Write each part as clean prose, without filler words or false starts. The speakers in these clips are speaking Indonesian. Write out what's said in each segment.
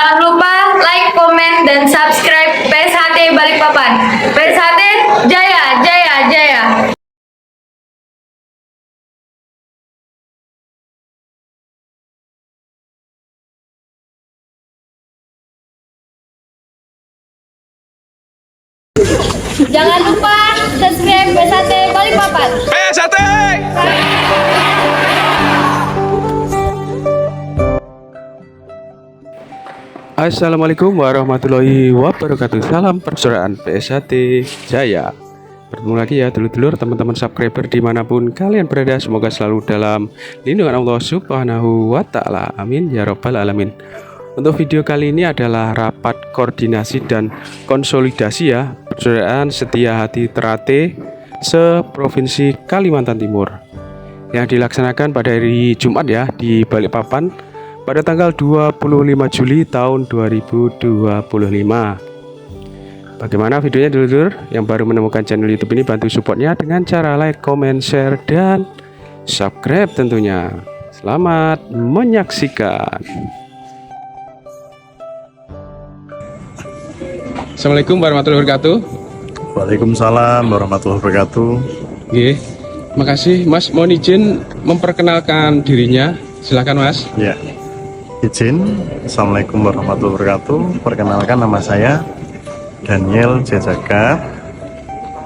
Jangan lupa like, komen, dan subscribe PSHT Balikpapan. PSHT Jaya, Jaya, Jaya. Jangan lupa subscribe PSHT Balikpapan. PSHT! Assalamualaikum warahmatullahi wabarakatuh. Salam persaudaraan PSHT Jaya. Bertemu lagi ya dulur-dulur, teman-teman subscriber dimanapun kalian berada. Semoga selalu dalam lindungan Allah Subhanahu wa Ta'ala. Amin ya Rabbal Alamin. Untuk video kali ini adalah rapat koordinasi dan konsolidasi ya persaudaraan Setia Hati Terate se-Provinsi Kalimantan Timur yang dilaksanakan pada hari Jumat ya di Balikpapan pada tanggal 25 Juli tahun 2025. Bagaimana videonya dulur-dulur? Yang baru menemukan channel YouTube ini, bantu supportnya dengan cara like, comment, share, dan subscribe tentunya. Selamat menyaksikan. Assalamualaikum warahmatullahi wabarakatuh. Waalaikumsalam warahmatullahi wabarakatuh. Oke, makasih Mas. Mohon izin memperkenalkan dirinya. Silakan Mas. Ya, izin. Assalamualaikum warahmatullahi wabarakatuh. Perkenalkan, nama saya Daniel Jejagat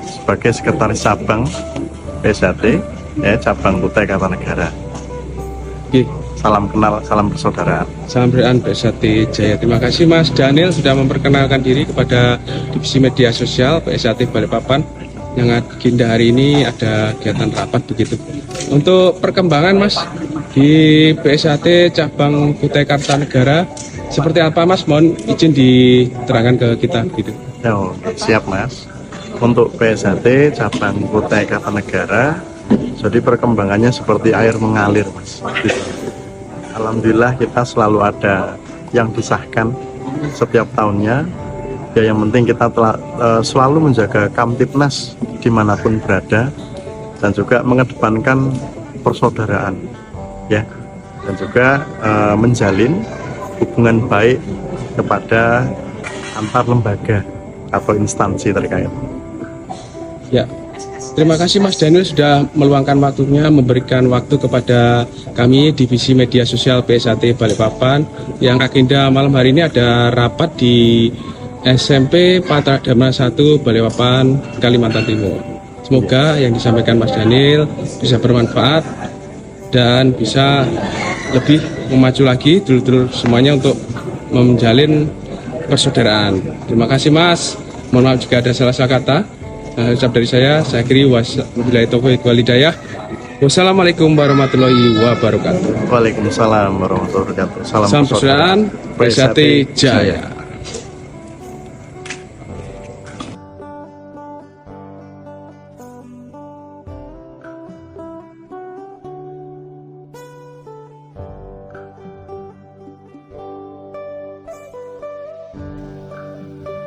sebagai sekretaris cabang PSHT ya, cabang Kutai Kartanegara. Oke. Salam kenal, salam persaudaraan. Salam persaudaraan PSHT Jaya. Terima kasih Mas Daniel sudah memperkenalkan diri kepada divisi media sosial PSHT Balikpapan. Yang agenda hari ini ada kegiatan rapat begitu. Untuk perkembangan Mas di PSHT cabang Kutai Kartanegara seperti apa Mas? Mohon izin diterangkan ke kita gitu. Oh, siap Mas. Untuk PSHT cabang Kutai Kartanegara, jadi perkembangannya seperti air mengalir Mas. Alhamdulillah kita selalu ada yang disahkan setiap tahunnya. Ya, yang penting kita telah selalu menjaga Kamtipnas dimanapun berada dan juga mengedepankan persaudaraan ya, dan juga menjalin hubungan baik kepada antar lembaga atau instansi terkait. Ya. Terima kasih Mas Daniel sudah meluangkan waktunya memberikan waktu kepada kami divisi media sosial PSHT Balikpapan. Yang agenda malam hari ini ada rapat di SMP Patra Dharma 1 Balikpapan Kalimantan Timur. Semoga yang disampaikan Mas Daniel bisa bermanfaat dan bisa lebih memacu lagi dulur-dulur semuanya untuk menjalin persaudaraan. Terima kasih Mas. Mohon maaf jika ada salah-salah kata. Ucap dari saya akhiri wabillahi taufiq wal hidayah. Wassalamualaikum warahmatullahi wabarakatuh. Waalaikumsalam warahmatullahi wabarakatuh. Salam persaudaraan PSHT Jaya.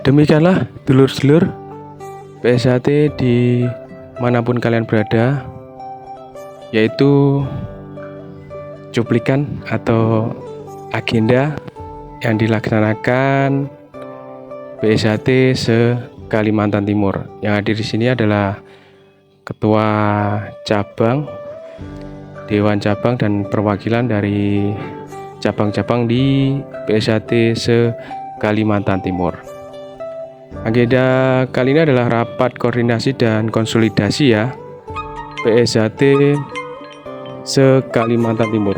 Demikianlah dulur-dulur PSHT di manapun kalian berada, yaitu cuplikan atau agenda yang dilaksanakan PSHT se-Kalimantan Timur. Yang hadir di sini adalah ketua cabang, dewan cabang, dan perwakilan dari cabang-cabang di PSHT se-Kalimantan Timur. Agenda kali ini adalah rapat koordinasi dan konsolidasi ya PSHT se-Kalimantan Timur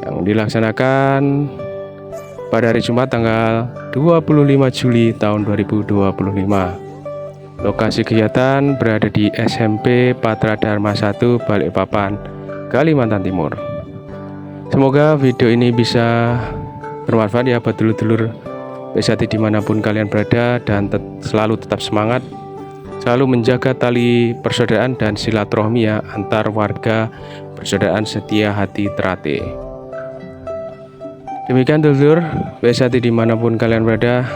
yang dilaksanakan pada hari Jumat tanggal 25 Juli tahun 2025. Lokasi kegiatan berada di SMP Patra Dharma 1 Balikpapan, Kalimantan Timur. Semoga video ini bisa bermanfaat ya buat dulur-dulur PSHT dimanapun kalian berada, dan selalu tetap semangat, selalu menjaga tali persaudaraan dan silaturahmi ya antar warga persaudaraan Setia Hati Terate. Demikian dulur PSHT dimanapun kalian berada.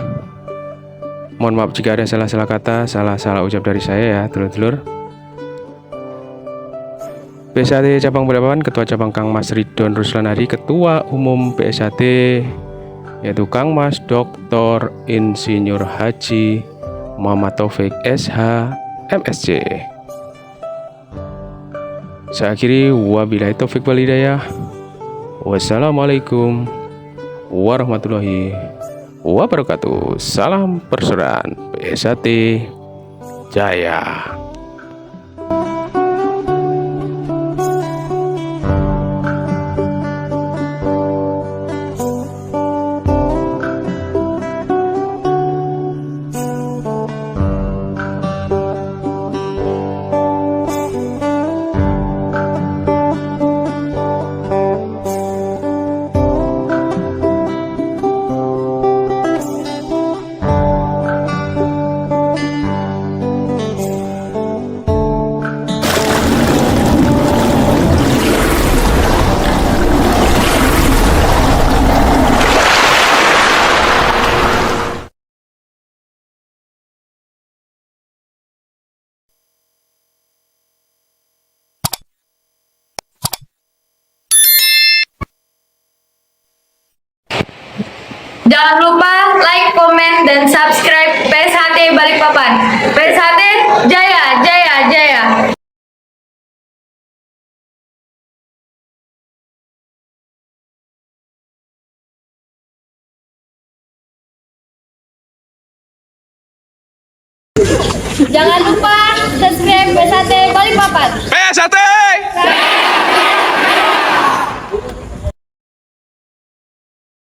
Mohon maaf jika ada salah-salah kata, salah-salah ucap dari saya ya dulur-dulur. PSHT cabang Balikpapan, Ketua Cabang Kang Mas Ridon Ruslanadi, Ketua Umum PSHT yaitu Kang Mas Dr. Insinyur Haji Muhammad Taufik SH MSc. Saya akhiri, wabillahi taufik wal hidayah. Wassalamualaikum warahmatullahi wabarakatuh. Salam persaudaraan PSAT Jaya. Jangan lupa like, komen, dan subscribe PSHT Balikpapan. PSHT Jaya, Jaya, Jaya. Jangan lupa subscribe PSHT Balikpapan. PSAT